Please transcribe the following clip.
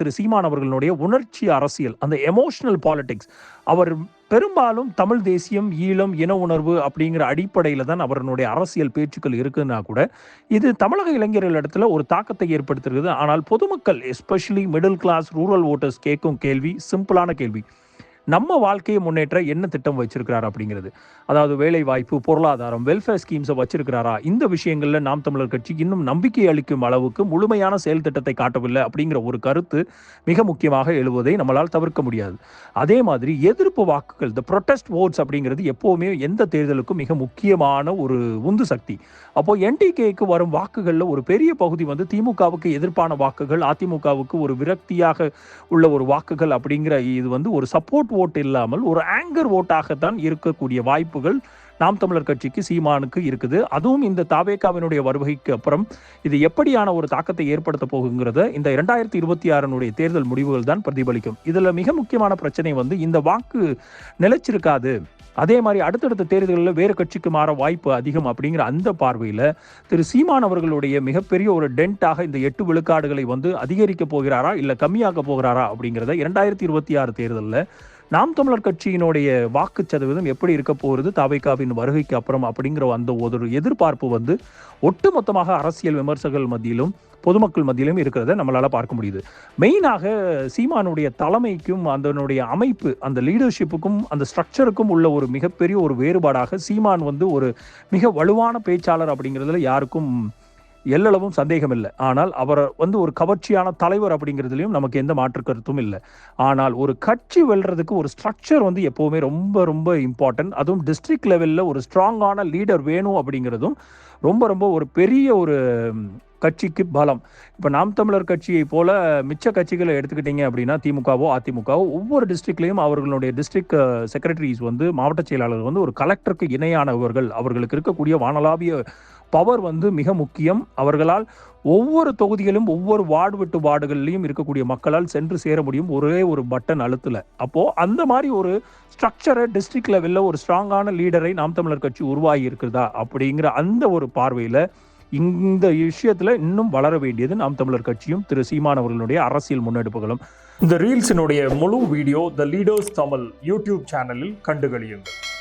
திரு சீமான் அவர்களுடைய உணர்ச்சி அரசியல், அந்த எமோஷனல் பாலிடிக்ஸ். அவர் பெரும்பாலும் தமிழ் தேசியம், ஈழம், இன உணர்வு அப்படிங்கிற அடிப்படையில தான் அவருடைய அரசியல் பேச்சுக்கள் இருக்குன்னா கூட, இது தமிழக இளைஞர்கள் இடத்துல ஒரு தாக்கத்தை ஏற்படுத்துகிறது. ஆனால் பொதுமக்கள், especially middle class, rural voters கேட்கும் கேள்வி சிம்பிளான கேள்வி. நம்ம வாழ்க்கையை முன்னேற்ற என்ன திட்டம் வச்சிருக்கிறார் அப்படிங்கிறது. அதாவது வேலை வாய்ப்பு, பொருளாதாரம், வெல்ஃபேர் ஸ்கீம்ஸை வச்சிருக்கிறாரா? இந்த விஷயங்கள்ல நாம் தமிழர் கட்சி இன்னும் நம்பிக்கை அளிக்கும் அளவுக்கு முழுமையான செயல் திட்டத்தை காட்டவில்லை அப்படிங்கிற ஒரு கருத்து மிக முக்கியமாக எழுவதை நம்மளால் தவிர்க்க முடியாது. அதே மாதிரி எதிர்ப்பு வாக்குகள், த ப்ரொட்டஸ்ட் ஓட்ஸ் அப்படிங்கிறது எப்போவுமே எந்த தேர்தலுக்கும் மிக முக்கியமான ஒரு உந்து சக்தி. அப்போ என்டிகேக்கு வரும் வாக்குகளில் ஒரு பெரிய பகுதி வந்து திமுகவுக்கு எதிர்ப்பான வாக்குகள், அதிமுகவுக்கு ஒரு விரக்தியாக உள்ள ஒரு வாக்குகள் அப்படிங்கிற இது வந்து ஒரு சப்போர்ட் ஓட் இல்லாமல் ஒரு ஆங்கர் ஓட்டாகத்தான் இருக்கக்கூடிய வாய்ப்புகள் நாம் தமிழர் கட்சிக்கு, சீமானுக்கு இருக்குது. அதுவும் இந்த தாவேகாவினுடைய வருகைக்கு அப்புறம் இது எப்படியான ஒரு தாக்கத்தை ஏற்படுத்த போகுங்கிறத இந்த 2026 தேர்தல் முடிவுகள் தான் பிரதிபலிக்கும். இதுல மிக முக்கியமான பிரச்சனை வந்து இந்த வாக்கு நிலைச்சிருக்காது, அதே மாதிரி அடுத்தடுத்த தேர்தலில் வேறு கட்சிக்கு மாற வாய்ப்பு அதிகம் அப்படிங்கிற அந்த பார்வையில் திரு சீமான் அவர்களுடைய மிகப்பெரிய ஒரு டென்ட்டாக இந்த 8 விழுக்காடுகளை வந்து அதிகரிக்க போகிறாரா இல்லை கம்மியாக்க போகிறாரா அப்படிங்கிறத 2026 தேர்தலில் நாம் தமிழர் கட்சியினுடைய வாக்கு சதவீதம் எப்படி இருக்க போகிறது தாவேகாவின் வருகைக்கு அப்புறம் அப்படிங்கிற அந்த ஒரு எதிர்பார்ப்பு வந்து ஒட்டுமொத்தமாக அரசியல் விமர்சகர்கள் மத்தியிலும் பொதுமக்கள் மத்தியிலும் இருக்கிறத நம்மளால பார்க்க முடியுது. மெயினாக சீமானுடைய தலைமைக்கும் அதனுடைய அமைப்பு, அந்த லீடர்ஷிப்புக்கும் அந்த ஸ்ட்ரக்சருக்கும் உள்ள ஒரு மிகப்பெரிய ஒரு வேறுபாடாக சீமான் வந்து ஒரு மிக வலுவான பேச்சாளர் அப்படிங்கிறதுல யாருக்கும் எல்லளவும் சந்தேகம் இல்லை. ஆனால் அவர் வந்து ஒரு கவர்ச்சியான தலைவர் அப்படிங்கிறதுலையும் நமக்கு எந்த மாற்று கருத்தும் இல்லை. ஆனால் ஒரு கட்சி வெல்றதுக்கு ஒரு ஸ்ட்ரக்சர் வந்து எப்போவுமே ரொம்ப ரொம்ப இம்பார்ட்டன்ட். அதுவும் டிஸ்ட்ரிக்ட் லெவலில் ஒரு ஸ்ட்ராங்கான லீடர் வேணும் அப்படிங்கிறதும் ரொம்ப ரொம்ப ஒரு பெரிய ஒரு கட்சிக்கு பலம். இப்போ நாம் தமிழர் கட்சியை போல மிச்ச கட்சிகளை எடுத்துக்கிட்டீங்க அப்படின்னா திமுகவோ அதிமுகவோ ஒவ்வொரு டிஸ்ட்ரிக்ட்லையும் அவர்களுடைய டிஸ்ட்ரிக்ட் செக்ரட்டரிஸ் வந்து, மாவட்ட செயலாளர்கள் வந்து ஒரு கலெக்டருக்கு இணையானவர்கள். அவர்களுக்கு இருக்கக்கூடிய வானளாவிய பவர் வந்து மிக முக்கியம். அவர்களால் ஒவ்வொரு தொகுதிகளும் ஒவ்வொரு வார்டு விட்டு வார்டுகள்லையும் இருக்கக்கூடிய மக்களால் சென்று சேர முடியும் ஒரே ஒரு பட்டன் அழுத்துல. அப்போ அந்த மாதிரி ஒரு ஸ்ட்ரக்சரை டிஸ்ட்ரிக்ட் லெவலில் ஒரு ஸ்ட்ராங்கான லீடரை நாம் தமிழர் கட்சி உருவாகி இருக்கிறதா அப்படிங்கிற அந்த ஒரு பார்வையில் இந்த விஷயத்துல இன்னும் வளர வேண்டியது நாம் தமிழர் கட்சியும் திரு சீமான் அவர்களுடைய அரசியல் முன்னெடுப்புகளும். இந்த ரீல்ஸினுடைய முழு வீடியோ த லீடர்ஸ் தமிழ் யூடியூப் சேனலில் கண்டுகளியுங்கள்.